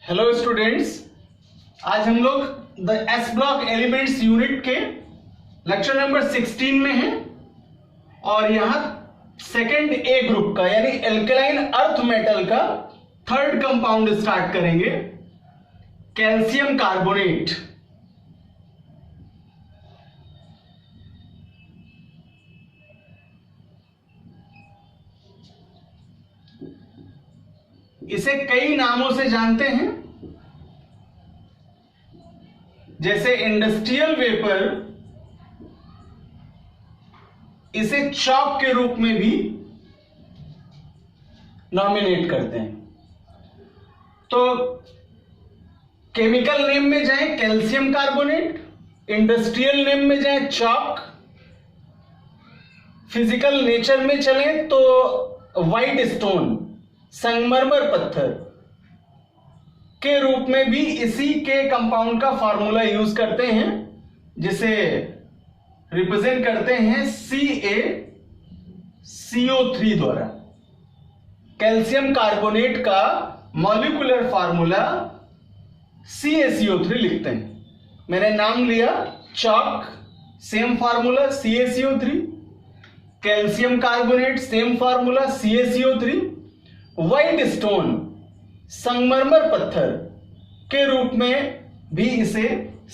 Hello students, आज हम लोग the S block elements unit के लेक्चर नंबर 16 में हैं और यहां सेकंड ए ग्रुप का यानी एल्कलाइन अर्थ मेटल का थर्ड कंपाउंड स्टार्ट करेंगे, कैल्शियम कार्बोनेट। इसे कई नामों से जानते हैं, जैसे इंडस्ट्रियल वेपर, इसे चॉक के रूप में भी नॉमिनेट करते हैं। तो केमिकल नेम में जाए कैल्शियम कार्बोनेट, इंडस्ट्रियल नेम में जाए चॉक, फिजिकल नेचर में चले तो व्हाइट स्टोन, संगमरमर पत्थर के रूप में भी इसी के कंपाउंड का फार्मूला यूज करते हैं, जिसे रिप्रेजेंट करते हैं CaCO3 द्वारा। कैल्शियम कार्बोनेट का मॉलिक्यूलर फार्मूला CaCO3 लिखते हैं। मैंने नाम लिया chalk, same formula CaCO3, calcium carbonate same formula CaCO3, white stone, संगमरमर पत्थर के रूप में भी इसे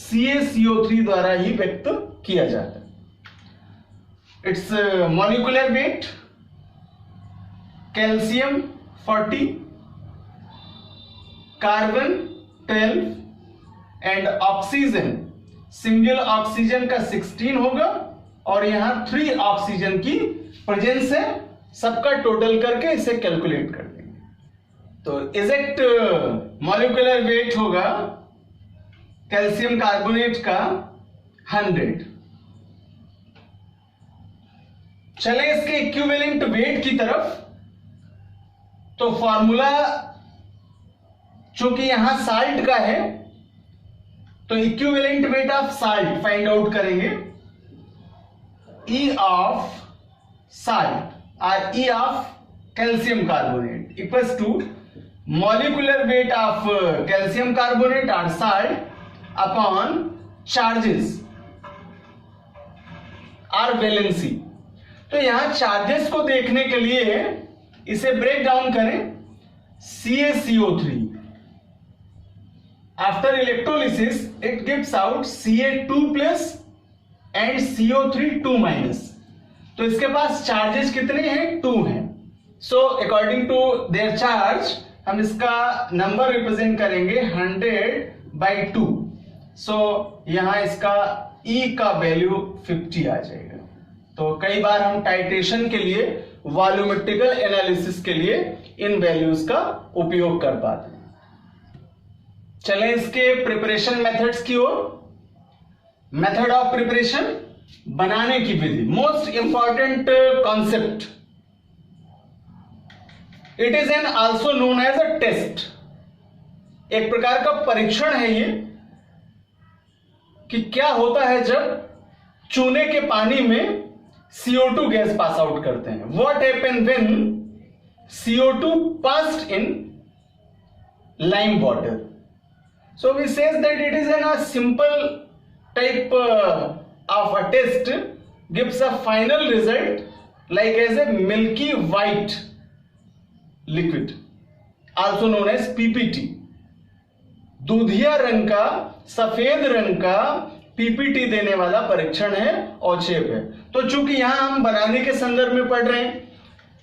CaCO3 द्वारा ही व्यक्त किया जाता है। It's molecular weight calcium 40, carbon 12 and oxygen, single oxygen का 16 होगा और यहां 3 ऑक्सीजन की प्रेजेंस है। सबका टोटल करके इसे कैलकुलेट कर देंगे तो एग्जैक्ट मॉलिक्यूलर वेट होगा कैल्शियम कार्बोनेट का 100। चले इसके इक्विवेलेंट वेट की तरफ। तो फॉर्मूला चूंकि यहां साल्ट का है तो equivalent weight of salt find out करेंगे। E of salt or E of calcium carbonate equals to molecular weight of calcium carbonate or salt upon charges or valency। तो यहां चार्जेस को देखने के लिए इसे ब्रेक डाउन करें। CaCO3 after electrolysis it gives out Ca2 plus and CO3 2-। तो इसके पास चार्जेस कितने हैं? 2 हैं। So according to their charge हम इसका नंबर रिप्रेजेंट करेंगे 100/2। सो यहां इसका E का वैल्यू 50 आ जाएगा। तो कई बार हम टाइट्रेशन के लिए, वॉल्यूमेट्रिकल एनालिसिस के लिए इन वैल्यूज का उपयोग कर पाते हैं। चलें इसके प्रिपरेशन मेथड्स की ओर। मेथड ऑफ प्रिपरेशन, बनाने की विधि, most important concept. It is an also known as a test. एक प्रकार का परीक्षण है ये कि क्या होता है जब चूने के पानी में CO2 गैस पास आउट करते हैं। What happen when CO2 passed in lime water. So we says that it is an a simple type of a test gives a final result like as a milky white liquid also known as PPT। दूधिया रंग का, सफेद रंग का PPT देने वाला परीक्षण है, औक्षेप है। तो चूंकि यहां हम बनाने के संदर्भ में पढ़ रहे हैं,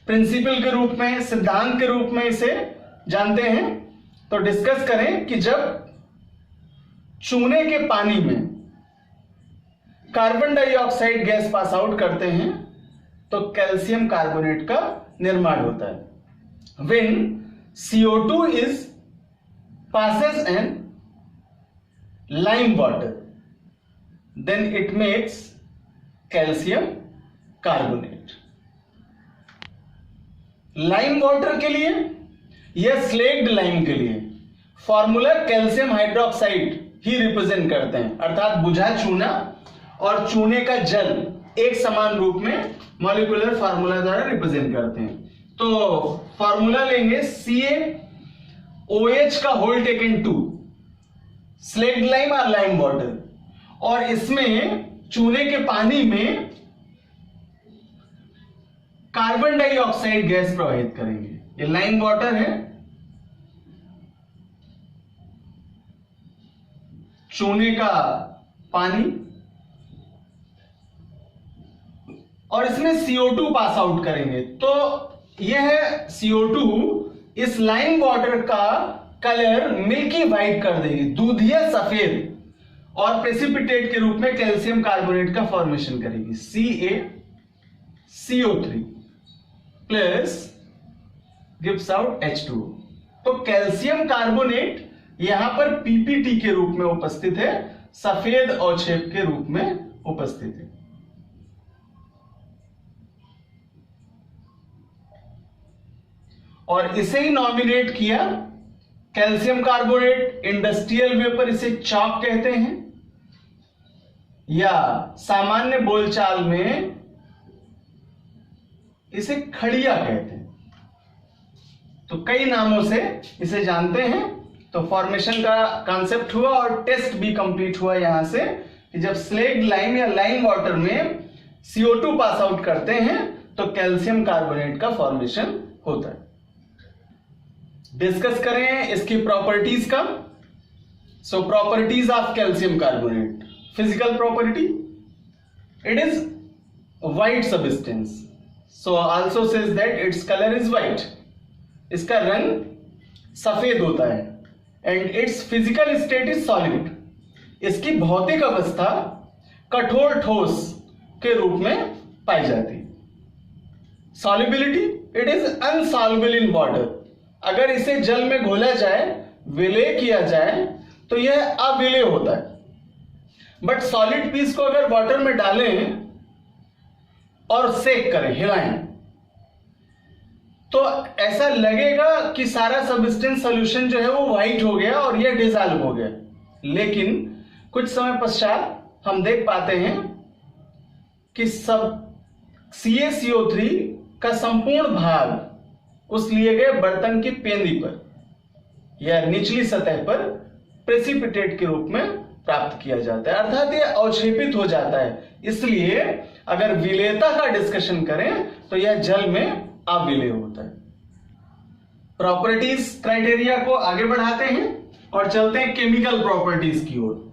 प्रिंसिपल के रूप में, सिद्धांत के रूप में इसे जानते हैं, तो डिस्कस करें कि जब चूने के पानी में carbon dioxide gas pass out करते हैं तो कैल्शियम कार्बोनेट का निर्माण होता है। When CO2 is passes in lime water, then it makes calcium carbonate। Lime water के लिए या स्लेक्ड लाइम के लिए फॉर्मूला कैल्शियम हाइड्रोक्साइड ही रिप्रेजेंट करते हैं, अर्थात बुझा चूना और चूने का जल एक समान रूप में मॉलिक्यूलर फार्मूला द्वारा रिप्रेजेंट करते हैं। तो फार्मूला लेंगे OH का होल टेकन 2, स्लेक्ड लाइम और लाइम वाटर, और इसमें चूने के पानी में कार्बन डाइऑक्साइड गैस प्रवाहित करेंगे। ये लाइम वाटर है, चूने का पानी, और इसमें CO2 पास आउट करेंगे। तो यह CO2 इस लाइम वाटर का कलर मिल्की व्हाइट कर देगी, दूधिया सफेद, और प्रेसिपिटेट के रूप में कैल्शियम कार्बोनेट का फॉर्मेशन करेगी, CaCO3 plus gives out H2O। तो कैल्शियम कार्बोनेट यहां पर PPT के रूप में उपस्थित है, सफेद अवक्षेप के रूप में उपस्थित है। और इसे ही नॉमिनेट किया कैल्शियम कार्बोनेट, इंडस्ट्रियल वेपर इसे चॉक कहते हैं, या सामान्य बोलचाल में इसे खड़िया कहते हैं। तो कई नामों से इसे जानते हैं। तो फॉर्मेशन का कॉन्सेप्ट हुआ और टेस्ट भी कंप्लीट हुआ यहां से कि जब स्लेक्ड लाइम या लाइम वाटर में CO2 पास आउट करते हैं तो कैल्शियम कार्बोनेट का फॉर्मेशन होता है। डिस्कस करें इसकी प्रॉपर्टीज का। So properties of calcium carbonate. Physical property, it is white substance, so also says that its colour is white. इसका रंग सफेद होता है। And its physical state is solid. इसकी भौतिक अवस्था कठोर ठोस के रूप में पाई जाती है। Solubility, it is unsoluble in water. अगर इसे जल में घोला जाए, विलय किया जाए तो यह अविलय होता है। बट सॉलिड पीस को अगर वाटर में डालें और सेक करें, हिलाएं, तो ऐसा लगेगा कि सारा सबस्टेंस सॉल्यूशन जो है वो व्हाइट हो गया और यह डिसॉल्व हो गया। लेकिन कुछ समय पश्चात हम देख पाते हैं कि सब CaCO3 का संपूर्ण भाग उस लिए गए बर्तन की पेंदी पर या निचली सतह पर प्रेसिपिटेट के रूप में प्राप्त किया जाता है, अर्थात यह अवक्षेपित हो जाता है। इसलिए अगर विलेयता का डिस्कशन करें तो यह जल में अविलेय होता है। प्रॉपर्टीज क्राइटेरिया को आगे बढ़ाते हैं और चलते हैं केमिकल प्रॉपर्टीज की ओर।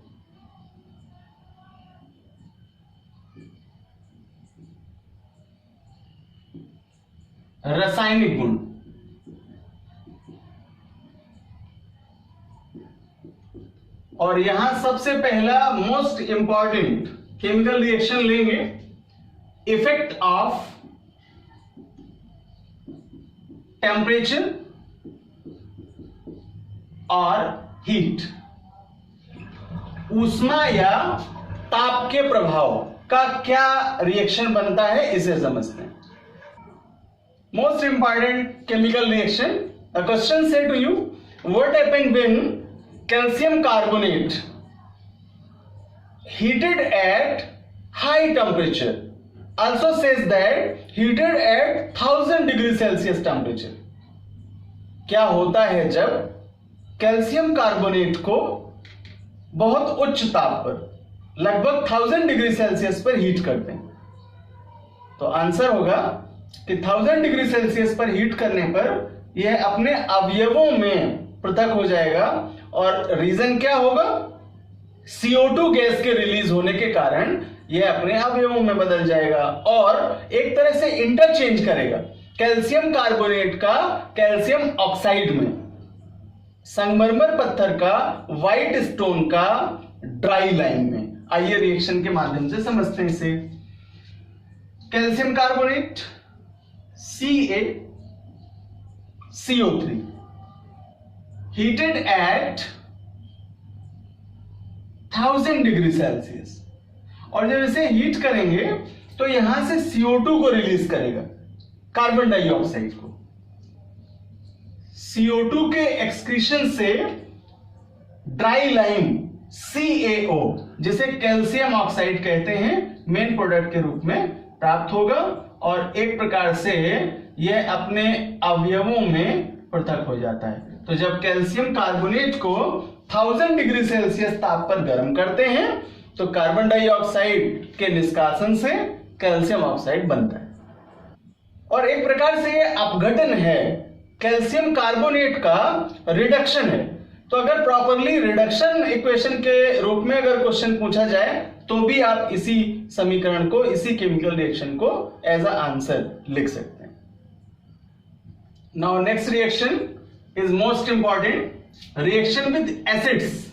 रासायनिक गुण। और यहां सबसे पहला मोस्ट इंपॉर्टेंट केमिकल रिएक्शन लेंगे, इफेक्ट ऑफ टेम्परेचर और हीट। ऊष्मा या ताप के प्रभाव का क्या रिएक्शन बनता है, इसे समझते हैं। Most important chemical reaction, a question say to you, what happened when calcium carbonate heated at high temperature, also says that heated at 1000 degree Celsius temperature. क्या होता है जब कैल्शियम कार्बोनेट को बहुत उच्च ताप पर लगभग 1000 डिग्री सेल्सियस पर हीट करते हैं? तो आंसर होगा कि 1000 डिग्री सेल्सियस पर हीट करने पर यह अपने अवयवों में पृथक हो जाएगा। और रीजन क्या होगा? CO2 गैस के रिलीज होने के कारण यह अपने अवयवों में बदल जाएगा और एक तरह से इंटरचेंज करेगा कैल्शियम कार्बोनेट का कैल्शियम ऑक्साइड में, संगमरमर पत्थर का व्हाइट स्टोन का ड्राई लाइम में। आइए रिएक्शन के माध्यम से समझते हैं इसे। Calcium carbonate CaCO3 heated at 1000 degree Celsius, और जब इसे हीट करेंगे तो यहां से CO2 को रिलीज करेगा, कार्बन डाइऑक्साइड को। CO2 के एक्सक्रीशन से ड्राई लाइम CaO, जिसे कैल्शियम ऑक्साइड कहते हैं, मेन प्रोडक्ट के रूप में प्राप्त होगा और एक प्रकार से यह अपने अवयवों में पृथक हो जाता है। तो जब कैल्शियम कार्बोनेट को 1000 डिग्री सेल्सियस ताप पर गर्म करते हैं तो कार्बन डाइऑक्साइड के निष्कासन से कैल्शियम ऑक्साइड बनता है। और एक प्रकार से यह अपघटन है, कैल्शियम कार्बोनेट का रिडक्शन है। तो अगर प्रॉपरली रिडक्शन इक्वेशन के रूप में अगर क्वेश्चन पूछा जाए तो भी आप इसी समीकरण को, इसी केमिकल रिएक्शन को एज अ आंसर लिख सकते हैं। Now next reaction is most important, reaction with acids,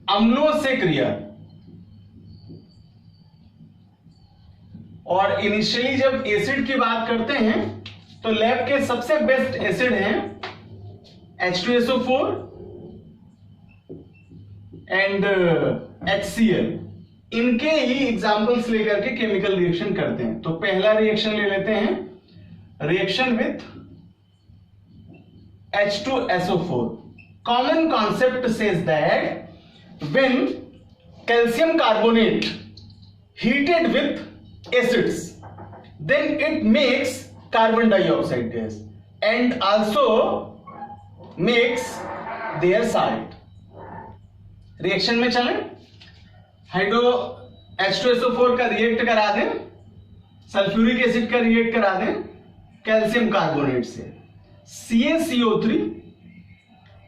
अम्लों से क्रिया। और इनिशियली जब एसिड की बात करते हैं तो लैब के सबसे बेस्ट एसिड हैं H2SO4 एंड HCl। इनके ही एग्जांपल्स लेकर के केमिकल रिएक्शन करते हैं। तो पहला रिएक्शन ले लेते हैं, reaction with H2SO4। Common concept says that when calcium carbonate heated with acids then it makes carbon dioxide gas and also makes their salt। Reaction में चलें, हाइड्रो H2SO4 का रिएक्ट करा दें, सल्फ्यूरिक एसिड का react करा दें calcium carbonate से, CaCO3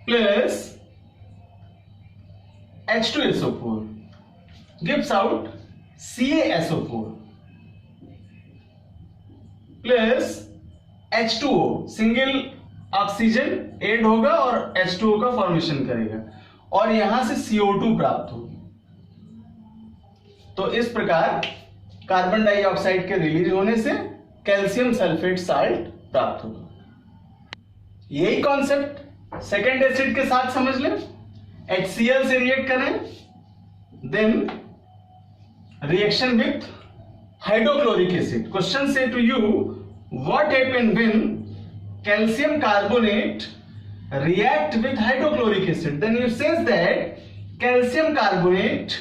plus H2SO4 gives out CaSO4 plus H2O, single oxygen add होगा और H2O का फॉर्मेशन करेगा और यहां से CO2 प्राप्त होगी। तो इस प्रकार कार्बन डाइऑक्साइड के रिलीज होने से कैल्शियम सल्फेट साल्ट प्राप्त होगा। यही कॉन्सेप्ट सेकेंड एसिड के साथ समझ लें, HCl से रिएक्ट करें, then reaction with hydrochloric acid. Question से to you, what happen when calcium carbonate react with hydrochloric acid? Then you says that calcium carbonate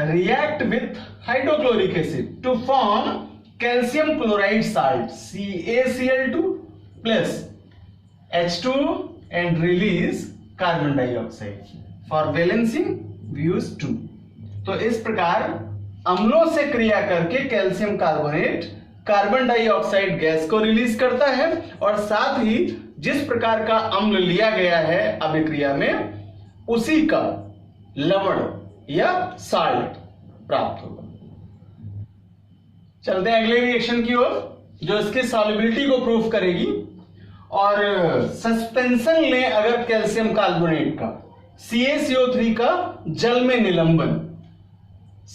react with hydrochloric acid to form calcium chloride salt CaCl2 plus H2O and release carbon dioxide for balancing we use 2। तो इस प्रकार अम्लों से क्रिया करके calcium carbonate carbon dioxide gas को release करता है और साथ ही जिस प्रकार का अम्ल लिया गया है अभिक्रिया में उसी का लवण या साल्ट प्राप्त होगा। चलते हैं अगले रिएक्शन की ओर जो इसकी सॉल्युबिलिटी को प्रूफ करेगी। और सस्पेंशन लें अगर कैल्शियम कार्बोनेट का, CaCO3 का जल में निलंबन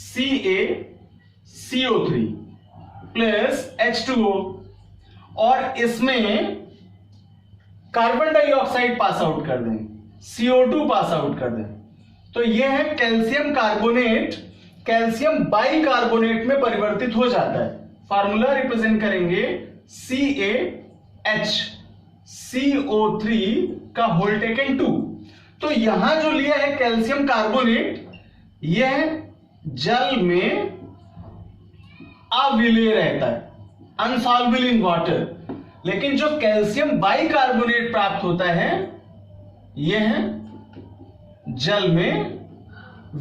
CaCO3 प्लस H2O और इसमें कार्बन डाइऑक्साइड पास आउट कर दें, CO2 पास आउट कर दें, तो यह है कैल्शियम कार्बोनेट कैल्शियम बाइकार्बोनेट में परिवर्तित हो जाता है। फार्मूला रिप्रेजेंट करेंगे CaHCO3 का होल टेकन 2। तो यहां जो लिया है कैल्शियम कार्बोनेट, यह जल में अविलेय रहता है, अनसॉल्वेबल इन वाटर। लेकिन जो कैल्शियम बाइकार्बोनेट प्राप्त होता है यह जल में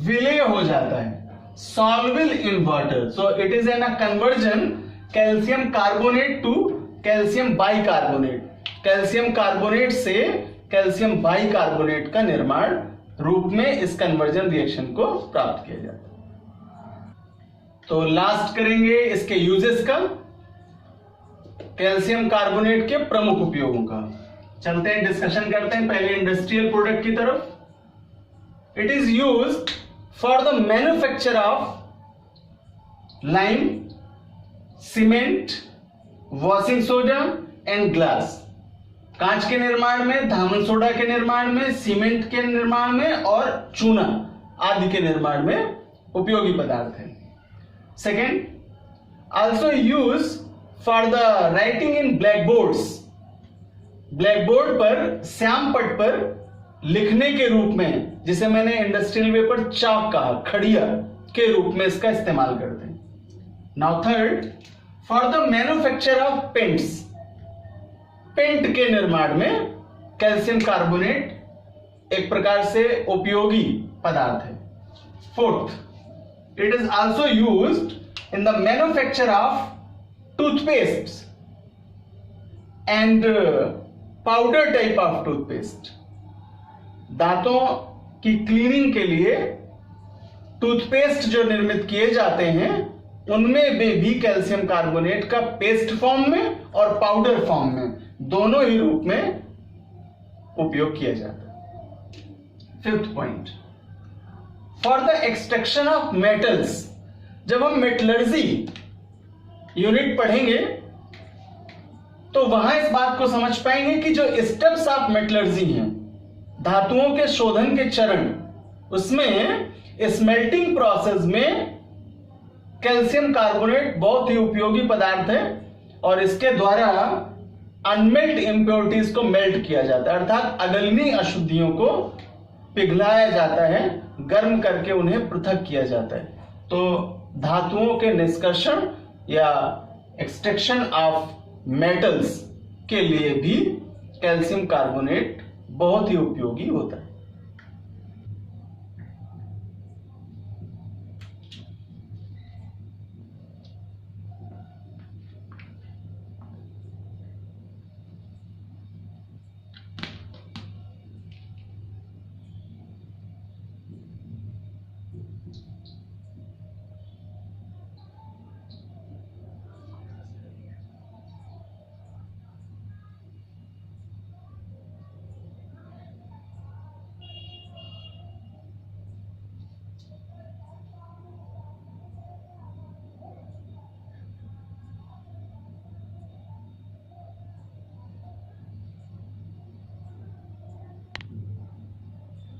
विलेय हो जाता है, solvable in water. So it is an a conversion calcium carbonate to calcium bicarbonate. Calcium carbonate से कैल्शियम बाइकार्बोनेट का निर्माण रूप में इस कन्वर्जन रिएक्शन को प्राप्त किया जाता है। तो लास्ट करेंगे इसके यूजेस का, कैल्शियम कार्बोनेट के प्रमुख उपयोगों का। चलते हैं डिस्कशन करते हैं पहले इंडस्ट्रियल प्रोडक्ट की तरफ। It is used for the manufacture of lime, cement, washing soda and glass. कांच के निर्माण में, धामन सोडा के निर्माण में, सीमेंट के निर्माण में और चूना आदि के निर्माण में उपयोगी पदार्थ है। Second, also use for the writing in black boards. Black board पर, श्याम पट पर लिखने के रूप में, जिसे मैंने इंडस्ट्रियल पेपर चाक कहा, खड़िया के रूप में इसका इस्तेमाल करते हैं। Now third, for the manufacture of paints. Paint के निर्माण में कैल्शियम कार्बोनेट एक प्रकार से उपयोगी पदार्थ है। Fourth, it is also used in the manufacture of toothpaste and powder type of toothpaste. दांतों की क्लीनिंग के लिए टूथपेस्ट जो निर्मित किए जाते हैं उनमें भी कैल्शियम कार्बोनेट का पेस्ट फॉर्म में और पाउडर फॉर्म में दोनों ही रूप में उपयोग किया जाता है। Fifth point, for the extraction of metals. जब हम मेटलर्जी यूनिट पढ़ेंगे तो वहां इस बात को समझ पाएंगे कि जो स्टेप्स ऑफ मेटलर्जी हैं, धातुओं के शोधन के चरण, उसमें स्मेल्टिंग प्रोसेस में कैल्शियम कार्बोनेट बहुत ही उपयोगी पदार्थ है और इसके द्वारा अनमेल्ट इंप्योरिटीज को मेल्ट किया जाता है, अर्थात अगलनीय अशुद्धियों को पिघलाया जाता है, गर्म करके उन्हें पृथक किया जाता है। तो धातुओं के निष्कर्षण या एक्सट्रैक्शन ऑफ मेटल्स के लिए भी कैल्शियम कार्बोनेट बहुत ही उपयोगी होता है।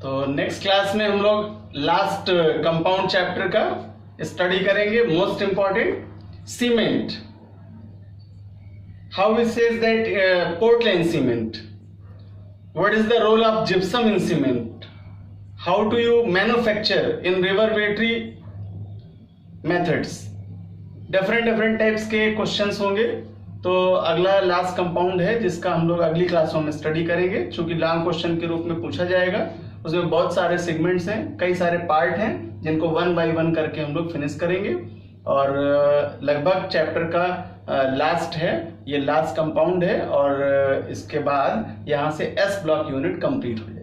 तो नेक्स्ट क्लास में हम लोग लास्ट कंपाउंड चैप्टर का स्टडी करेंगे। Most important, cement. How we says that Portland cement, what is the role of gypsum in cement, how do you manufacture in reverberatory methods. Different types के questions होंगे। तो अगला last compound है जिसका हम लोग अगली क्लासों में स्टडी करेंगे, चूंकि लॉन्ग क्वेश्चन के रूप में पूछा जाएगा। उसमें बहुत सारे सेगमेंट्स हैं, कई सारे पार्ट हैं जिनको 1 बाय 1 करके हम लोग फिनिश करेंगे और लगभग चैप्टर का लास्ट है, ये लास्ट कंपाउंड है और इसके बाद यहाँ से एस ब्लॉक यूनिट कंप्लीट हो जाएगा।